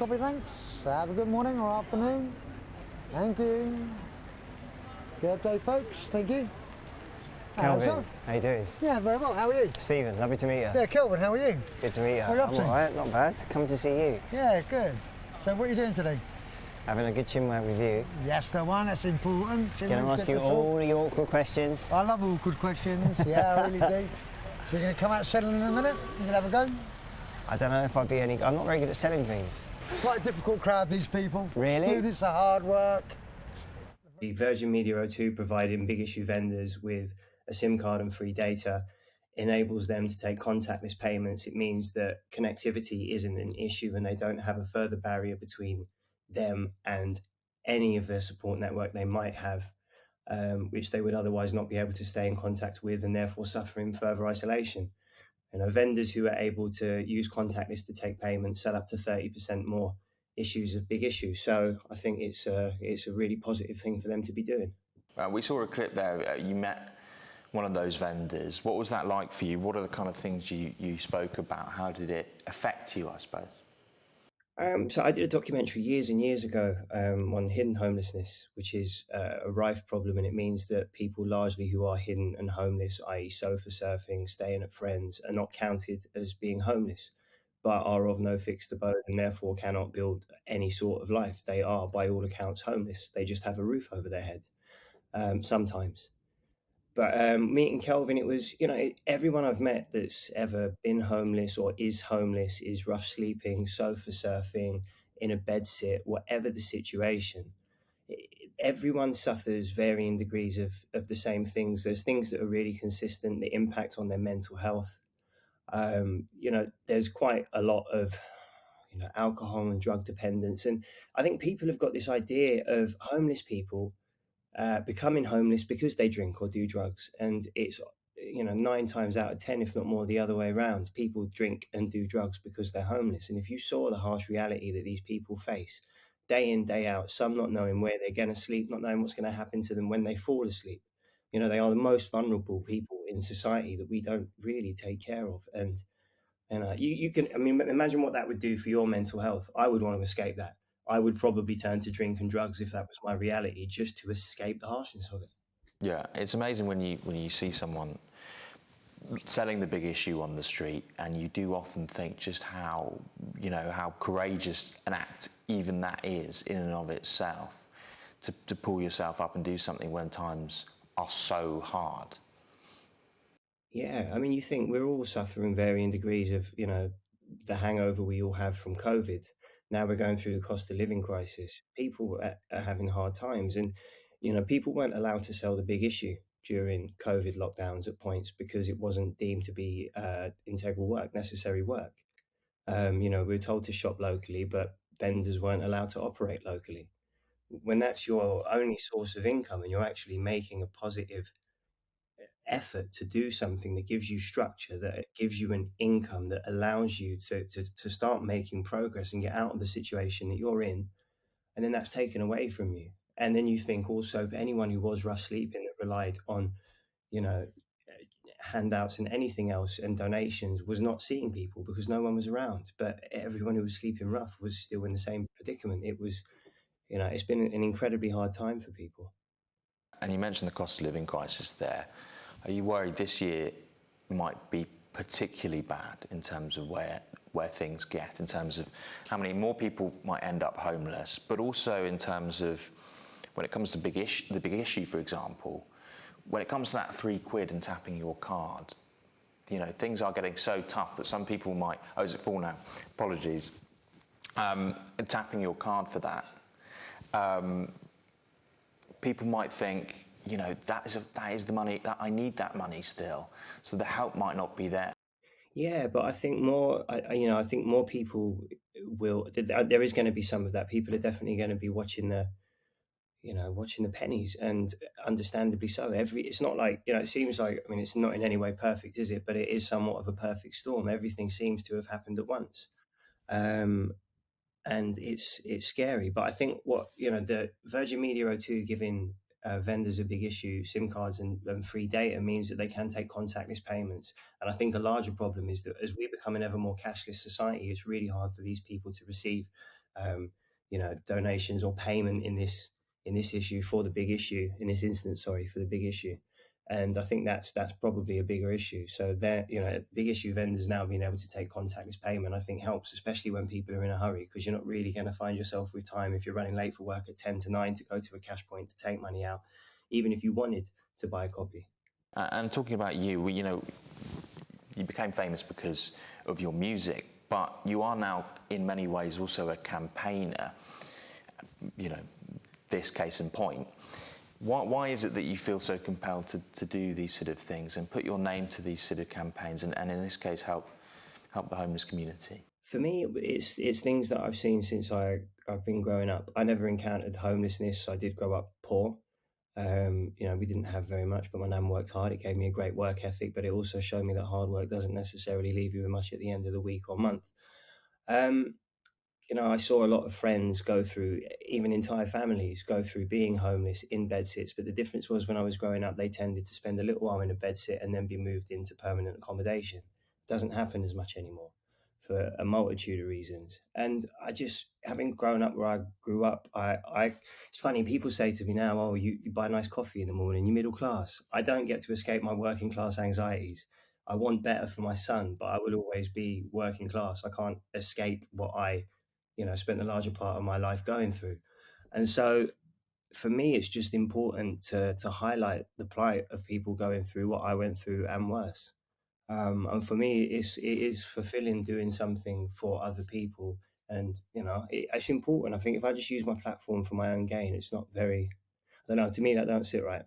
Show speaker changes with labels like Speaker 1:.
Speaker 1: Copy, thanks. Have a good morning or afternoon. Thank you. Good day, folks. Thank you.
Speaker 2: Kelvin, how you doing?
Speaker 1: Yeah, very well. How are you?
Speaker 2: Stephen, lovely to meet you.
Speaker 1: Yeah, Kelvin, how are you?
Speaker 2: Good to meet you.
Speaker 1: What are you up to?
Speaker 2: I'm alright, not bad. Come to see you.
Speaker 1: Yeah, good. So what are you doing today?
Speaker 2: Having a good chinwag with you.
Speaker 1: Yes, the one. That's important.
Speaker 2: Going to ask you all the awkward questions.
Speaker 1: I love awkward questions. Yeah, I really do. So you're going to come out selling in a minute? You going to have a go?
Speaker 2: I don't know if I'd be any... I'm not very good at selling things.
Speaker 1: Quite a difficult crowd, these people.
Speaker 2: Really?
Speaker 1: Students are hard work.
Speaker 3: The Virgin Media O2 providing big issue vendors with a SIM card and free data enables them to take contactless payments. It means that connectivity isn't an issue and they don't have a further barrier between them and any of their support network they might have, which they would otherwise not be able to stay in contact with and therefore suffering further isolation. Vendors who are able to use contactless to take payments sell up to 30% more issues of big issues. So I think it's a really positive thing for them to be doing.
Speaker 4: We saw a clip there. You met one of those vendors. What was that like for you? What are the kind of things you spoke about? How did it affect you, I suppose?
Speaker 3: So I did a documentary years and years ago on hidden homelessness, which is a rife problem, and it means that people largely who are hidden and homeless, i.e. sofa surfing, staying at friends, are not counted as being homeless, but are of no fixed abode and therefore cannot build any sort of life. They are, by all accounts, homeless. They just have a roof over their head sometimes. But meeting Kelvin, it was, everyone I've met that's ever been homeless or is homeless is rough sleeping, sofa surfing, in a bed sit, whatever the situation. Everyone suffers varying degrees of the same things. There's things that are really consistent, the impact on their mental health. There's quite a lot of, alcohol and drug dependence. And I think people have got this idea of homeless people becoming homeless because they drink or do drugs, and it's 9 times out of 10, if not more, the other way around. People drink and do drugs because they're homeless. And if you saw the harsh reality that these people face day in, day out, some not knowing where they're going to sleep, not knowing what's going to happen to them when they fall asleep, they are the most vulnerable people in society that we don't really take care of. And you can, imagine what that would do for your mental health. I would want to escape that. I would probably turn to drink and drugs if that was my reality, just to escape the harshness of it.
Speaker 4: Yeah, it's amazing when you see someone selling the big issue on the street, and you do often think just how courageous an act even that is in and of itself, to pull yourself up and do something when times are so hard.
Speaker 3: Yeah, you think we're all suffering varying degrees of, the hangover we all have from COVID. Now we're going through the cost of living crisis. People are having hard times, and people weren't allowed to sell the big issue during COVID lockdowns at points because it wasn't deemed to be integral work, necessary work. We were told to shop locally, but vendors weren't allowed to operate locally. When that's your only source of income and you're actually making a positive effort to do something that gives you structure, that gives you an income, that allows you to start making progress and get out of the situation that you're in, and then that's taken away from you. And then you think also anyone who was rough sleeping that relied on handouts and anything else and donations was not seeing people because no one was around. But everyone who was sleeping rough was still in the same predicament. It was, it's been an incredibly hard time for people.
Speaker 4: And you mentioned the cost of living crisis there. Are you worried this year might be particularly bad in terms of where things get, in terms of how many more people might end up homeless, but also in terms of when it comes to the big issue, for example, when it comes to that £3 and tapping your card, things are getting so tough that some people might, oh, is it full now? Apologies. Tapping your card for that, people might think, that is the money, that I need that money still, so the help might not be there.
Speaker 3: Yeah, but I think more, I think more people will, there is going to be some of that. People are definitely going to be watching the pennies, and understandably so. It's not like, it seems like, it's not in any way perfect, is it? But it is somewhat of a perfect storm. Everything seems to have happened at once. And it's scary. But I think the Virgin Media O2 giving vendors a big issue, SIM cards and free data, means that they can take contactless payments. And I think a larger problem is that as we become an ever more cashless society, it's really hard for these people to receive donations or payment in this issue for the big issue, in this instance, sorry, for the big issue. And I think that's probably a bigger issue. So big issue vendors now being able to take contactless payment, I think helps, especially when people are in a hurry, because you're not really going to find yourself with time if you're running late for work at 10 to 9 to go to a cash point to take money out, even if you wanted to buy a copy.
Speaker 4: And talking about you, you became famous because of your music, but you are now in many ways also a campaigner, this case in point. Why is it that you feel so compelled to do these sort of things and put your name to these sort of campaigns and in this case help the homeless community?
Speaker 3: For me, it's things that I've seen since I've been growing up. I never encountered homelessness. I did grow up poor. We didn't have very much, but my nan worked hard. It gave me a great work ethic, but it also showed me that hard work doesn't necessarily leave you with much at the end of the week or month. I saw a lot of friends go through, even entire families go through being homeless in bedsits. But the difference was when I was growing up, they tended to spend a little while in a bedsit and then be moved into permanent accommodation. It doesn't happen as much anymore for a multitude of reasons. And I just, having grown up where I grew up, it's funny, people say to me now, oh, you buy a nice coffee in the morning, you're middle class. I don't get to escape my working class anxieties. I want better for my son, but I will always be working class. I can't escape what I spent the larger part of my life going through. And so for me, it's just important to highlight the plight of people going through what I went through and worse. And for me, it is fulfilling doing something for other people. And, it's important. I think if I just use my platform for my own gain, it's not very, I don't know, to me, that don't sit right.